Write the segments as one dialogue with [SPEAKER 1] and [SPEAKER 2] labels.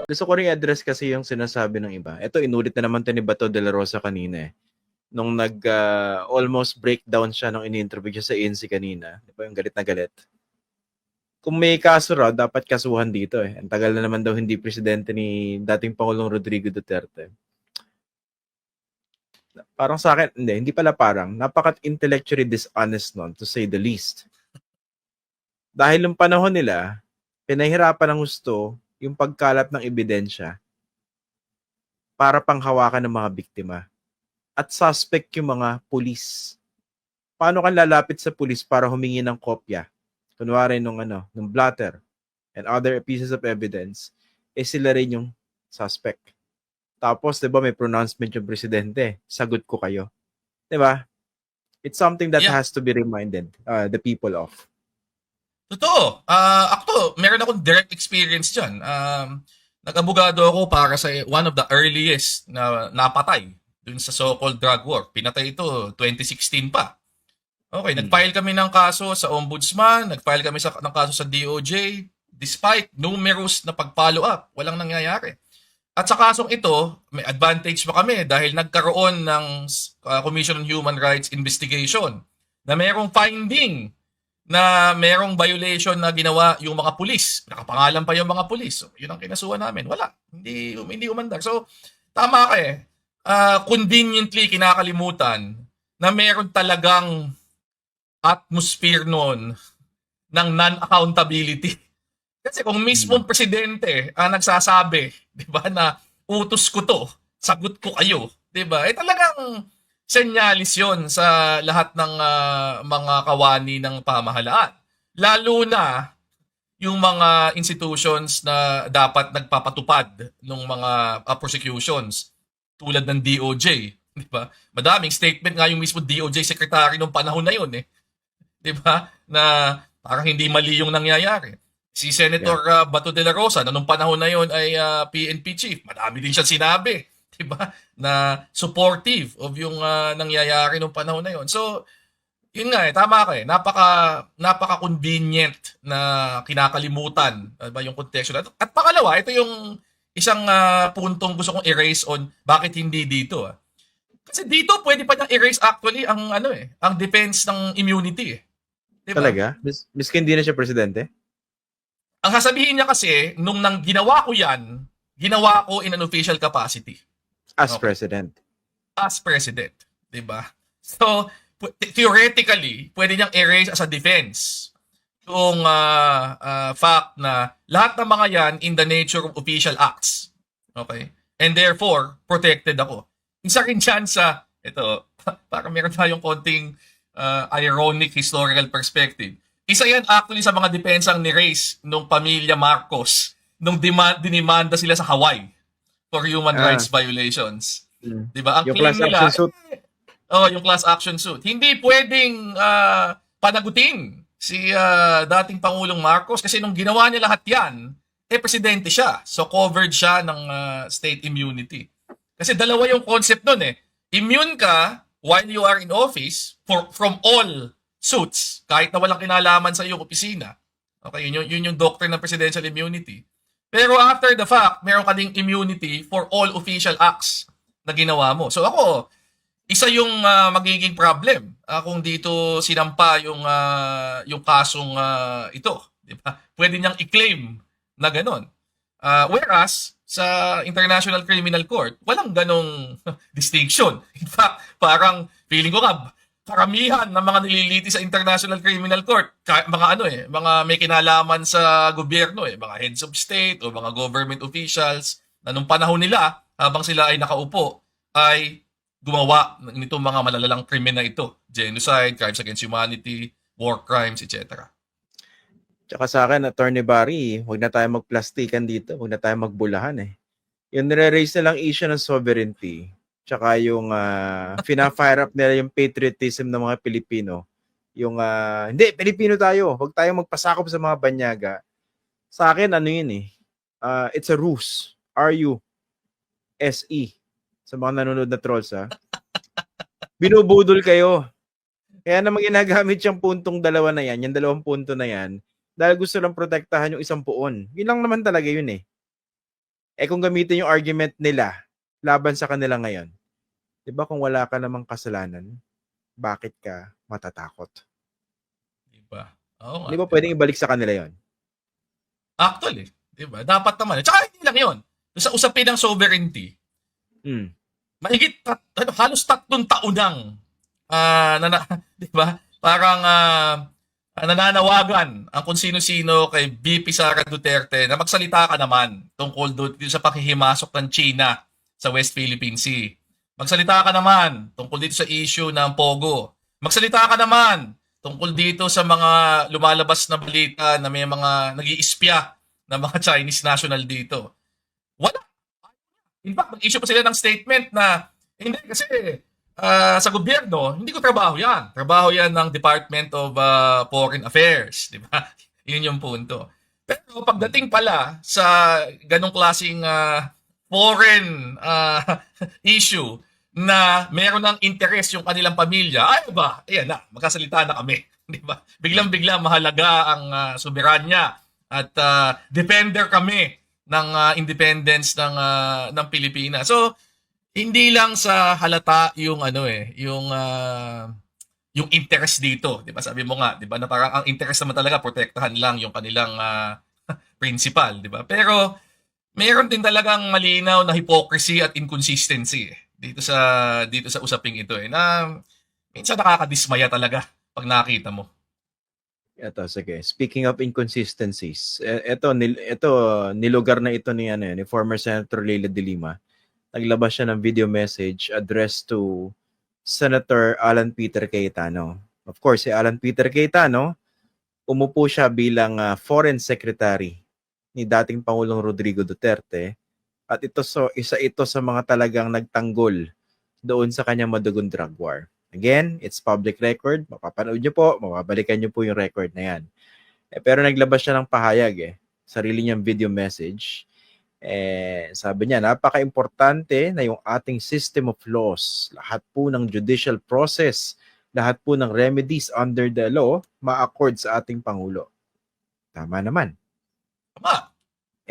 [SPEAKER 1] gusto ko rin i-address kasi yung sinasabi ng iba. Ito, inulit na naman 'to ni Bato de la Rosa kanina, eh. Nung almost breakdown siya nung ini-interview siya sa ANC kanina. Di ba yung galit na galit? Kung may kaso raw, dapat kasuhan dito, eh. Ang tagal na naman daw hindi presidente ni dating Pangulong Rodrigo Duterte. Parang sa akin, hindi pala parang. Napaka-intellectually dishonest nun, to say the least. Dahil yung panahon nila, pinahirapan ng gusto yung pagkalat ng ebidensya para panghawakan ng mga biktima. At suspect yung mga pulis. Paano ka lalapit sa pulis para humingi ng kopya? Kunwari nung blatter and other pieces of evidence, sila rin yung suspect. Tapos, 'di ba, may pronouncement yung presidente, sagot ko kayo. 'Di ba? It's something that
[SPEAKER 2] Yeah,
[SPEAKER 1] has to be reminded the people of.
[SPEAKER 2] totoo. Ako, meron akong direct experience dyan. Nag-abogado ako para sa one of the earliest na napatay dun sa so-called drug war. Pinatay ito 2016 pa. Okay, nag-file kami ng kaso sa ombudsman, nag-file kami ng kaso sa DOJ. Despite numerous na pag-follow up, walang nangyayari. At sa kasong ito, may advantage pa kami dahil nagkaroon ng Commission on Human Rights investigation na merong finding na merong violation na ginawa yung mga pulis. Nakapangalan pa yung mga pulis. So, yun ang kinasuhan namin. Wala. Hindi umandar. So, tama ka eh. Conveniently kinakalimutan na meron talagang atmosphere noon ng non-accountability. Kasi kung mismong presidente ang nagsasabi, 'di ba, na utos ko 'to, sagot ko kayo, 'di ba? Talagang senyalis 'yon sa lahat ng mga kawani ng pamahalaan. Lalo na yung mga institutions na dapat nagpapatupad ng mga prosecutions tulad ng DOJ, 'di ba? Madaming statement nga yung mismo DOJ secretary nung panahon na 'yon, eh. 'Di ba? Na parang hindi mali yung nangyayari. Si Senator
[SPEAKER 1] Yeah.
[SPEAKER 2] Bato de la Rosa na nung panahon na yon ay PNP chief. Madami din siya sinabi, 'di ba? Na supportive of yung nangyayari nung panahon na yon. So, yun nga eh, tama ka eh. Napaka convenient na kinakalimutan ba yung contextual. At pangalawa, ito yung isang puntong gusto kong erase on bakit hindi dito. Kasi dito pwede pa niyang erase actually ang ang defense ng immunity eh. 'Di ba?
[SPEAKER 1] Talaga? Miski hindi na siya presidente?
[SPEAKER 2] Ang sasabihin niya kasi, nung ginawa ko yan, ginawa ko in an official capacity.
[SPEAKER 1] As
[SPEAKER 2] Okay.
[SPEAKER 1] president.
[SPEAKER 2] As president. Diba? So, theoretically, pwede niyang erase as a defense yung fact na lahat ng mga yan in the nature of official acts. Okay? And therefore, protected ako. Isa rin dyan sa, ito, parang meron tayong konting ironic historical perspective. Isa yan actually sa mga depensang ni Reyes nung pamilya Marcos nung dinimanda sila sa Hawaii for human
[SPEAKER 1] Ah,
[SPEAKER 2] rights violations.
[SPEAKER 1] mm.
[SPEAKER 2] 'Di ba? Ang
[SPEAKER 1] Yung
[SPEAKER 2] claim
[SPEAKER 1] class action
[SPEAKER 2] nila,
[SPEAKER 1] suit.
[SPEAKER 2] yung class action suit. Hindi pwedeng panagutin si dating Pangulong Marcos kasi nung ginawa niya lahat 'yan, presidente siya. So covered siya ng state immunity. Kasi dalawa yung concept nun eh. Immune ka while you are in office from all suits, kahit na walang kinalaman sa iyong opisina. Okay, yun yung doctrine ng presidential immunity. Pero after the fact, meron ka ding immunity for all official acts na ginawa mo. So ako, isa yung magiging problem kung dito sinampa yung kasong ito, di ba? Pwede niyang i-claim na ganun. Whereas sa International Criminal Court, walang ganong distinction. In fact, parang feeling ko nga karamihan ng mga nililiti sa International Criminal Court, mga may kinalaman sa gobyerno mga heads of state o mga government officials na nung panahon nila habang sila ay nakaupo ay gumawa nitong mga malalalang krimen na ito, genocide, crimes against humanity, war crimes, etc.
[SPEAKER 1] Tsaka sa akin, Attorney Barry, huwag na tayo magplastikan dito. Huwag na tayo magbulahan eh. Yung nire-raise na lang issue ng sovereignty, tsaka yung fina-fire up nila yung patriotism ng mga Pilipino. Yung, hindi, Pilipino tayo. Huwag tayong magpasakop sa mga banyaga. Sa akin, ano yun eh. It's a ruse. R-U-S-E. Sa mga nanonood na trolls ha. Binubudol kayo. Kaya naman ginagamit yung puntong dalawa na yan, yung dalawang punto na yan, dahil gusto lang protektahan yung isang puon. Yun lang naman talaga yun eh. Kung gamitin yung argument nila laban sa kanila ngayon, di ba kung wala ka namang kasalanan, bakit ka matatakot?
[SPEAKER 2] Di ba? Oo nga,
[SPEAKER 1] Di ba
[SPEAKER 2] di ba?
[SPEAKER 1] pwedeng ibalik sa kanila yon?
[SPEAKER 2] Actually, di ba? Dapat naman. Tsaka hindi lang yun. Sa usapin ng sovereignty,
[SPEAKER 1] Mm.
[SPEAKER 2] mahigit halos 3 taon nang di ba? Parang nananawagan ang kung sino-sino kay VP Sara Duterte na magsalita ka naman tungkol dito sa pakihimasok ng China sa West Philippine Sea. Magsalita ka naman tungkol dito sa issue ng Pogo. Magsalita ka naman tungkol dito sa mga lumalabas na balita na may mga nag-iispya ng mga Chinese national dito. Wala. In fact, mag-issue pa sila ng statement na hindi kasi sa gobyerno, hindi ko trabaho yan. Trabaho yan ng Department of Foreign Affairs. Di ba? Yun yung punto. Pero pagdating pala sa ganong klaseng foreign issue na meron ng interest yung kanilang pamilya, ay ba, ayan na, magkasalita na kami. Di ba? Biglang-bigla mahalaga ang soberanya at defender kami ng independence ng Pilipinas. So, hindi lang sa halata yung yung interest dito, 'di ba? Sabi mo nga, 'di ba, na parang ang interest naman talaga protektahan lang yung kanilang principal, 'di ba? Pero meron din talagang malinaw na hypocrisy at inconsistency dito sa usaping ito na minsan nakakadismaya talaga pag nakita mo.
[SPEAKER 1] Ito, sige. Speaking of inconsistencies, ito nilugar na ito ni former Senator Leila de Lima. Naglabas siya ng video message addressed to Senator Alan Peter Cayetano. Of course, si Alan Peter Cayetano, umupo siya bilang Foreign Secretary ni dating Pangulong Rodrigo Duterte at isa ito sa mga talagang nagtanggol doon sa kanyang madugong drug war. Again, it's public record. Mapapanood nyo po, mababalikan nyo po yung record na yan. Pero naglabas siya ng pahayag sarili niyang video message. Sabi niya, napaka-importante na yung ating system of laws, lahat po ng judicial process, lahat po ng remedies under the law, ma-accord sa ating Pangulo. Tama naman.
[SPEAKER 2] Tama.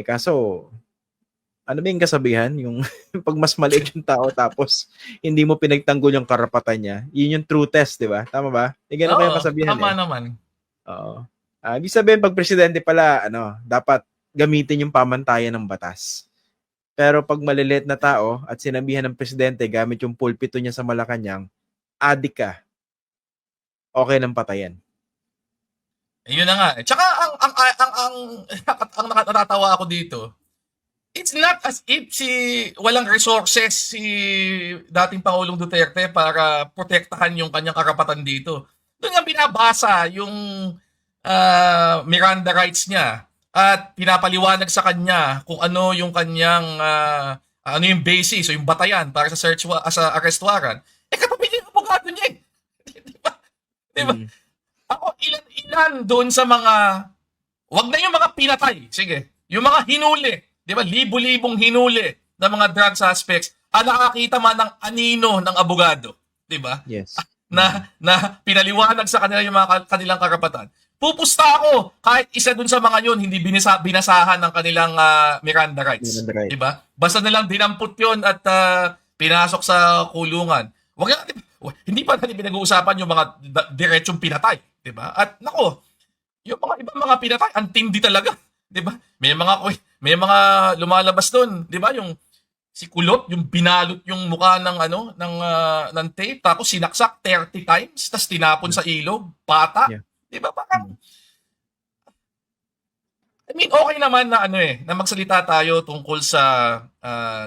[SPEAKER 1] Kaso, ano ba yung kasabihan? Yung pag mas maliit yung tao tapos hindi mo pinagtanggol yung karapatan niya, yun yung true test, di ba? Tama ba? Ganun ba yung kasabihan?
[SPEAKER 2] Tama naman.
[SPEAKER 1] Oo. Ibig sabihin, pag presidente pala, dapat gamitin yung pamantayan ng batas. Pero pag maliliit na tao at sinabihan ng presidente gamit yung pulpito niya sa Malacanang, adik ka. Okay ng patayan.
[SPEAKER 2] Yun na nga. Tsaka ang nakatatawa ako dito, it's not as if walang resources si dating Pangulong Duterte para protektahan yung kanyang karapatan dito. Doon nga binabasa yung Miranda rights niya at pinapaliwanag sa kanya kung ano yung kanyang ano yung basis o yung batayan para sa sa arrest warrant. Katabi niya yung abogado niya. Di ba? Di ba? Ako, ilan doon sa mga, wag na yung mga pinatay. Sige. Yung mga hinuli. Di ba? Libo-libong hinuli ng mga drug suspects. Nakakita man ng anino ng abogado. Di ba?
[SPEAKER 1] Yes.
[SPEAKER 2] Na pinaliwanag sa kanila yung mga kanilang karapatan. Pupusta ako kahit isa dun sa mga yun hindi binasahan ng kanilang Miranda rights. Diba? Basta nilang dinampot yun at pinasok sa kulungan. Hindi pa natin pinag-uusapan yung mga diretsong pinatay. Diba? At nako, yung mga ibang mga pinatay, ang tindi talaga. Diba? May mga lumalabas doon. Diba? Yung si Kulot, yung binalot yung mukha ng tape, tapos sinaksak 30 times, tapos tinapon sa ilog, pata. Yeah. Diba? Parang, okay naman na na magsalita tayo tungkol sa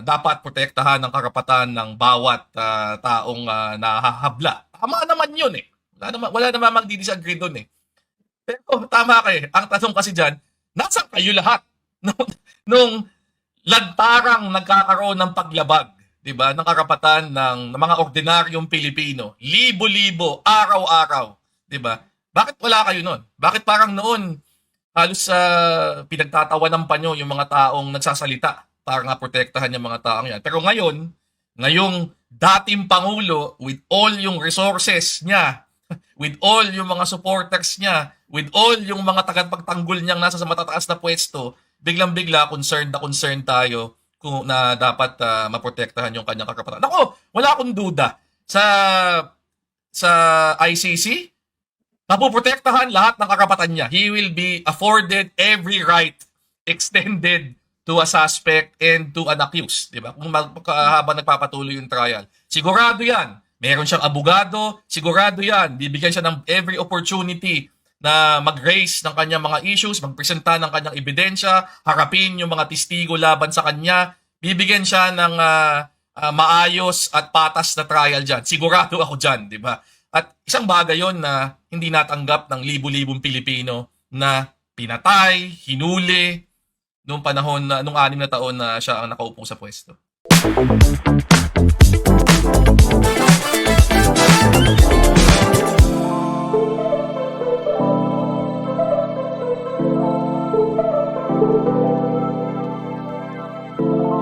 [SPEAKER 2] dapat protektahan ng karapatan ng bawat taong nahahabla. Tama naman yun Wala naman magdi-disagree doon Pero tama kayo. Ang tanong kasi dyan, nasaan kayo lahat nung lantarang nagkakaroon ng paglabag, 'di ba, ng karapatan ng mga ordinaryong Pilipino, libo-libo, araw-araw, 'di ba? Bakit wala kayo noon? Bakit parang noon halos pinagtatawanan pa nyo yung mga taong nagsasalita para nga protektahan yung mga taong yan? Pero ngayong dating Pangulo with all yung resources niya, with all yung mga supporters niya, with all yung mga tagapagtanggol niyang nasa sa matataas na pwesto, biglang-bigla concerned tayo kung na dapat maprotektahan yung kanyang karapatan. Ako, wala akong duda sa ICC, mapoprotektahan lahat ng karapatan niya. He will be afforded every right extended to a suspect and to an accused, di ba? Kung habang nagpapatuloy yung trial. Sigurado yan. Meron siyang abogado, sigurado yan. Bibigyan siya ng every opportunity na mag-raise ng kanyang mga issues, magpresenta ng kanyang ebidensya, harapin yung mga testigo laban sa kanya. Bibigyan siya ng maayos at patas na trial dyan. Sigurado ako dyan, di ba? At isang bagay yon na hindi natanggap ng libu-libong Pilipino na pinatay, hinuli, noong panahon na, nung 6 na taon na siya ang nakaupo sa pwesto.